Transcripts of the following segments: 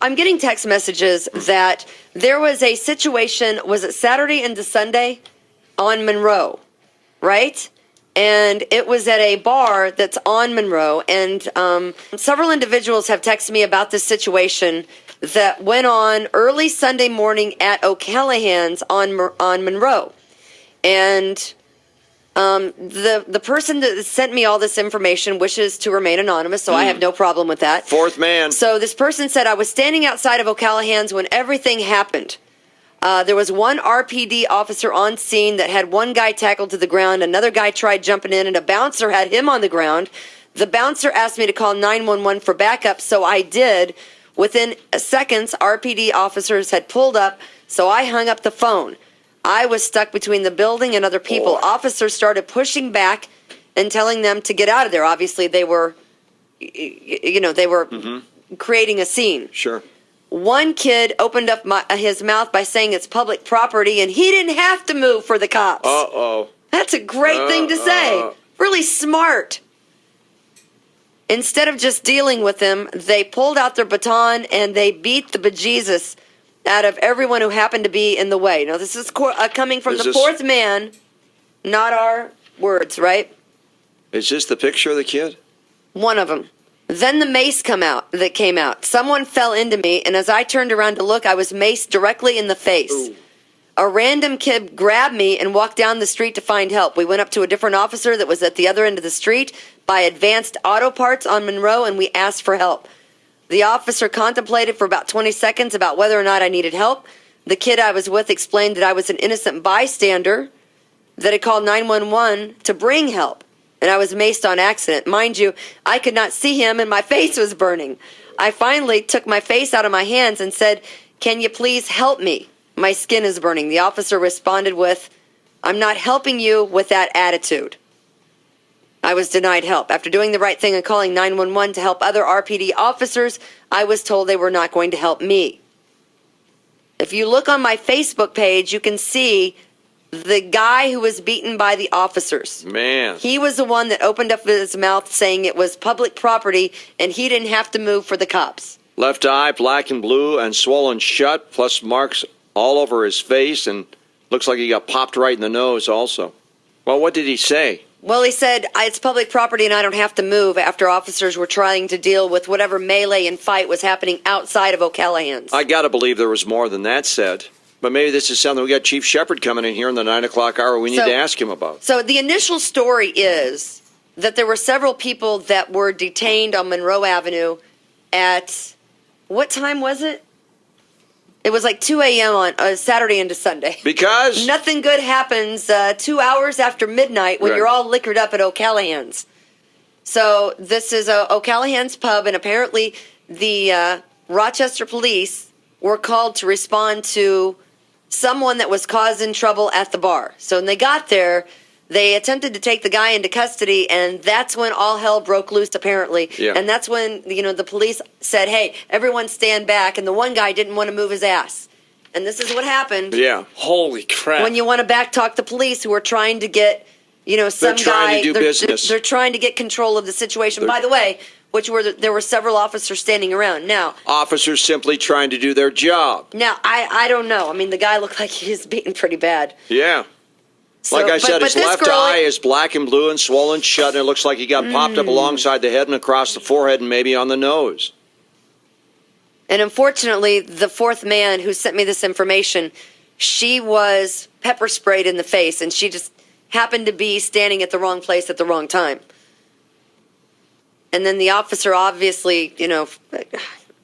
I'm getting text messages that there was a situation, was it Saturday into Sunday on Monroe, right? And it was at a bar that's on Monroe. And several individuals have texted me about this situation that went on early Sunday morning at O'Callahan's on Monroe. And the person that sent me all this information wishes to remain anonymous, so I have no problem with that. Fourth man. So this person said, I was standing outside of O'Callahan's when everything happened. There was one RPD officer on scene that had one guy tackled to the ground. Another guy tried jumping in, and a bouncer had him on the ground. The bouncer asked me to call 911 for backup, so I did. Within seconds, RPD officers had pulled up, so I hung up the phone. I was stuck between the building and other people. Officers started pushing back and telling them to get out of there. Obviously, they were, creating a scene. Sure. One kid opened up his mouth by saying it's public property, and he didn't have to move for the cops. Uh-oh. That's a great thing to say. Really smart. Instead of just dealing with him, they pulled out their baton and they beat the bejesus out of everyone who happened to be in the way. Now, this is coming from the fourth man, not our words, right? Is this the picture of the kid? One of them. Then the mace came out. Someone fell into me, and as I turned around to look, I was maced directly in the face. Ooh. A random kid grabbed me and walked down the street to find help. We went up to a different officer that was at the other end of the street by Advanced Auto Parts on Monroe, and we asked for help. The officer contemplated for about 20 seconds about whether or not I needed help. The kid I was with explained that I was an innocent bystander that had called 911 to bring help, and I was maced on accident. Mind you, I could not see him, and my face was burning. I finally took my face out of my hands and said, "Can you please help me? My skin is burning." The officer responded with, "I'm not helping you with that attitude." I was denied help. After doing the right thing and calling 911 to help other RPD officers, I was told they were not going to help me. If you look on my Facebook page, you can see the guy who was beaten by the officers. Man. He was the one that opened up his mouth saying it was public property and he didn't have to move for the cops. Left eye black and blue and swollen shut, plus marks all over his face, and looks like he got popped right in the nose also. Well, what did he say? Well, he said, it's public property and I don't have to move, after officers were trying to deal with whatever melee and fight was happening outside of O'Callahan's. I got to believe there was more than that said. But maybe this is something we got Chief Shepard coming in here in the 9 o'clock hour we need to ask him about. So the initial story is that there were several people that were detained on Monroe Avenue at, what time was it? It was like 2 a.m. on Saturday into Sunday. Because? Nothing good happens 2 hours after midnight when you're all liquored up at O'Callahan's. So this is O'Callahan's pub, and apparently the Rochester police were called to respond to someone that was causing trouble at the bar. So when they got there, they attempted to take the guy into custody, and that's when all hell broke loose, apparently. Yeah. And that's when, the police said, "Hey, everyone stand back," and the one guy didn't want to move his ass. And this is what happened. Yeah. Holy crap. When you want to backtalk the police who are trying to get, some they're trying to do business. They're trying to get control of the situation. By the way, there were several officers standing around. Now, officers simply trying to do their job. Now, I don't know. I mean, the guy looked like he was beaten pretty bad. Yeah. So, like I said, his left girl, eye is black and blue and swollen shut, and it looks like he got popped up alongside the head and across the forehead and maybe on the nose. And unfortunately, the fourth man who sent me this information, she was pepper sprayed in the face, and she just happened to be standing at the wrong place at the wrong time. And then the officer, obviously,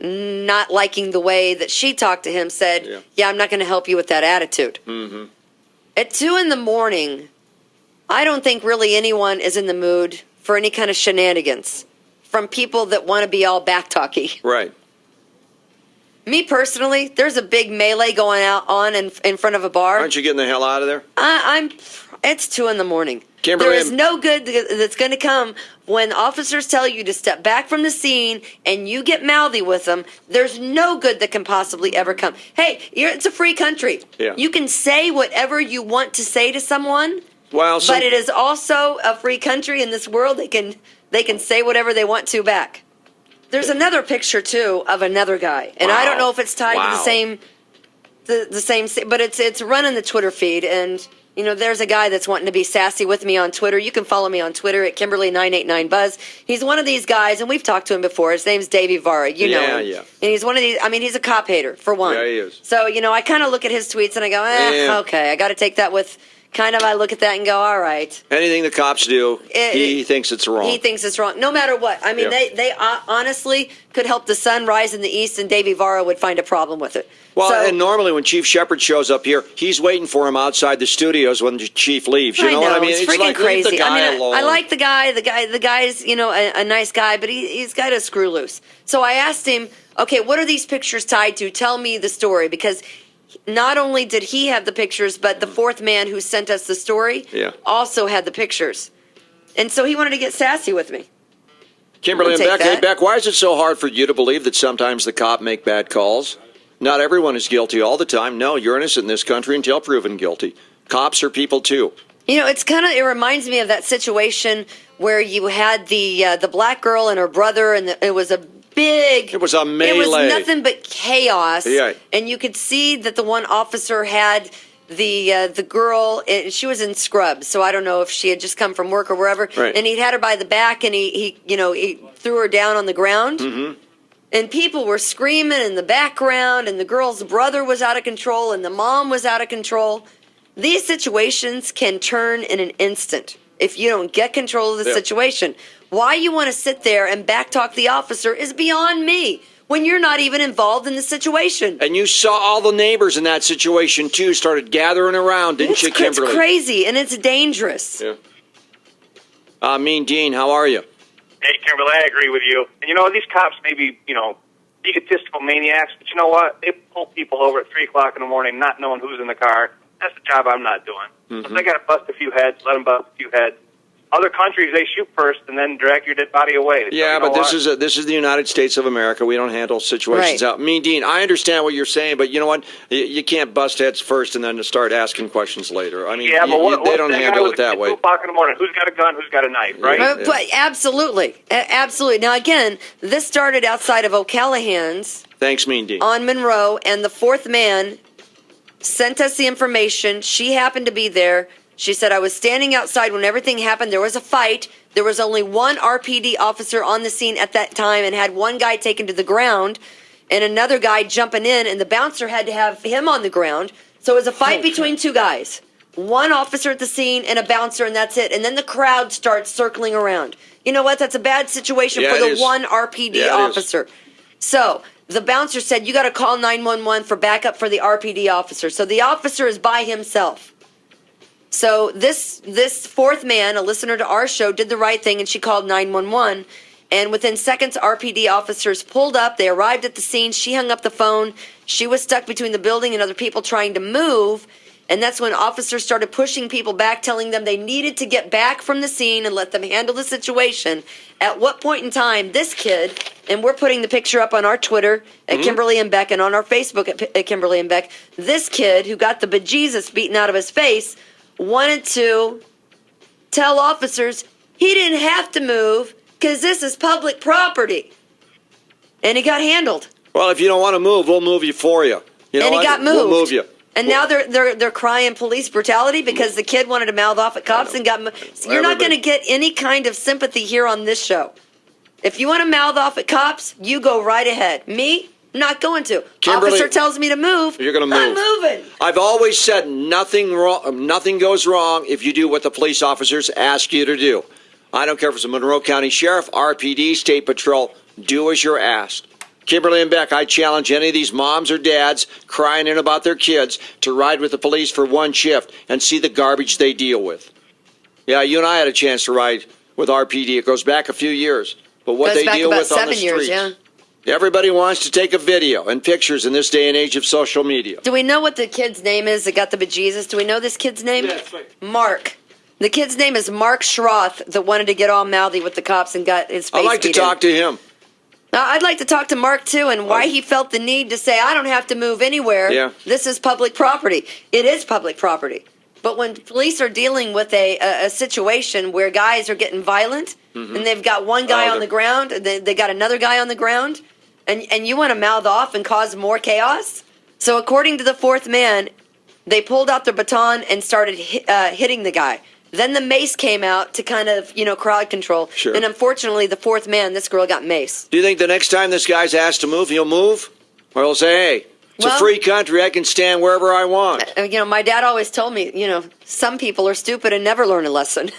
not liking the way that she talked to him, said, yeah I'm not going to help you with that attitude. Mm-hmm. At 2 a.m, I don't think really anyone is in the mood for any kind of shenanigans from people that want to be all backtalky. Right. Me personally, there's a big melee going on in front of a bar. Aren't you getting the hell out of there? It's 2 a.m. Kimberly, there is no good that's going to come when officers tell you to step back from the scene and you get mouthy with them. There's no good that can possibly ever come. Hey, it's a free country. Yeah. You can say whatever you want to say to someone, but it is also a free country in this world. They can say whatever they want to back. There's another picture too of another guy, and I don't know if it's tied to the same, the same, but it's running the Twitter feed, and there's a guy that's wanting to be sassy with me on Twitter. You can follow me on Twitter at Kimberly989Buzz. He's one of these guys, and we've talked to him before. His name's Davey Vara. You know him. Yeah. And he's one of these. I mean, he's a cop hater for one. Yeah, he is. So I kind of look at his tweets and I go, okay, I got to take that with. I look at that and go, all right. Anything the cops do, he thinks it's wrong. He thinks it's wrong, no matter what. I mean, they honestly could help the sun rise in the east, and Davey Vara would find a problem with it. Well, and normally when Chief Shepard shows up here, he's waiting for him outside the studios when the chief leaves. You know what I mean? It's freaking like, crazy. Leave the guy alone. I like the guy. The guy's a nice guy, but he's got to screw loose. So I asked him, okay, what are these pictures tied to? Tell me the story, because not only did he have the pictures, but the fourth man who sent us the story also had the pictures. And so he wanted to get sassy with me. Kimberly and Beck, hey, Beck, why is it so hard for you to believe that sometimes the cop make bad calls? Not everyone is guilty all the time. No, you're innocent in this country until proven guilty. Cops are people too. It reminds me of that situation where you had the black girl and her brother, and it was a melee. It was nothing but chaos. Yeah. And you could see that the one officer had the girl, she was in scrubs, so I don't know if she had just come from work or wherever. Right. And he had her by the back, and he threw her down on the ground. Mm-hmm. And people were screaming in the background, and the girl's brother was out of control, and the mom was out of control. These situations can turn in an instant if you don't get control of the situation. Why you want to sit there and backtalk the officer is beyond me when you're not even involved in the situation. And you saw all the neighbors in that situation, too, started gathering around, didn't you, Kimberly? It's crazy, and it's dangerous. Yeah. Mean Dean, how are you? Hey, Kimberly, I agree with you. And, these cops may be, egotistical maniacs, but you know what? They pull people over at 3 o'clock in the morning not knowing who's in the car. That's the job I'm not doing. Mm-hmm. If they got to bust a few heads, let them bust a few heads. Other countries, they shoot first and then drag your dead body away. Yeah, but this is the United States of America. We don't handle situations out. Mean Dean, I understand what you're saying, but you know what? You can't bust heads first and then start asking questions later. I mean, they don't handle it that way. 2 o'clock in the morning, who's got a gun, who's got a knife, right? But absolutely. Now, again, this started outside of O'Callahan's. Thanks, Mean Dean. On Monroe, and the fourth man sent us the information. She happened to be there. She said, I was standing outside when everything happened. There was a fight. There was only one RPD officer on the scene at that time and had one guy taken to the ground and another guy jumping in, and the bouncer had to have him on the ground. So it was a fight between two guys. One officer at the scene and a bouncer, and that's it. And then the crowd starts circling around. You know what? That's a bad situation for the one RPD officer. So the bouncer said, you got to call 911 for backup for the RPD officer. So the officer is by himself. So this fourth man, a listener to our show, did the right thing, and she called 911. And within seconds, RPD officers pulled up. They arrived at the scene. She hung up the phone. She was stuck between the building and other people trying to move. And that's when officers started pushing people back, telling them they needed to get back from the scene and let them handle the situation. At what point in time, this kid, and we're putting the picture up on our Twitter at Kimberly and Beck and on our Facebook at Kimberly and Beck, this kid who got the bejesus beaten out of his face wanted to tell officers he didn't have to move because this is public property. And he got handled. Well, if you don't want to move, we'll move you for you. You know and he got moved. We'll move you. And now they're crying police brutality because the kid wanted to mouth off at cops and got moved. You're not going to get any kind of sympathy here on this show. If you want to mouth off at cops, you go right ahead. Me? Not going to. Kimberly, officer tells me to move. You're going to move. I'm moving. I've always said nothing goes wrong if you do what the police officers ask you to do. I don't care if it's a Monroe County Sheriff, RPD, State Patrol. Do as you're asked. Kimberly and Beck, I challenge any of these moms or dads crying in about their kids to ride with the police for one shift and see the garbage they deal with. Yeah, you and I had a chance to ride with RPD. It goes back a few years. But what they deal with on the streets. 7 years, yeah. Everybody wants to take a video and pictures in this day and age of social media. Do we know what the kid's name is that got the bejesus? Do we know this kid's name? Yeah, that's right. Mark. The kid's name is Mark Schroth that wanted to get all mouthy with the cops and got his face I'd like to talk to him. I'd like to talk to Mark, too, and why he felt the need to say, I don't have to move anywhere. Yeah. This is public property. It is public property. But when police are dealing with a situation where guys are getting violent, and they've got one guy on the ground, and they got another guy on the ground, and you want to mouth off and cause more chaos? So according to the fourth man, they pulled out their baton and started hitting the guy. Then the mace came out to kind of, crowd control. Sure. And unfortunately, the fourth man, this girl got mace. Do you think the next time this guy's asked to move, he'll move? Or he'll say, hey, it's a free country. I can stand wherever I want. My dad always told me, some people are stupid and never learn a lesson.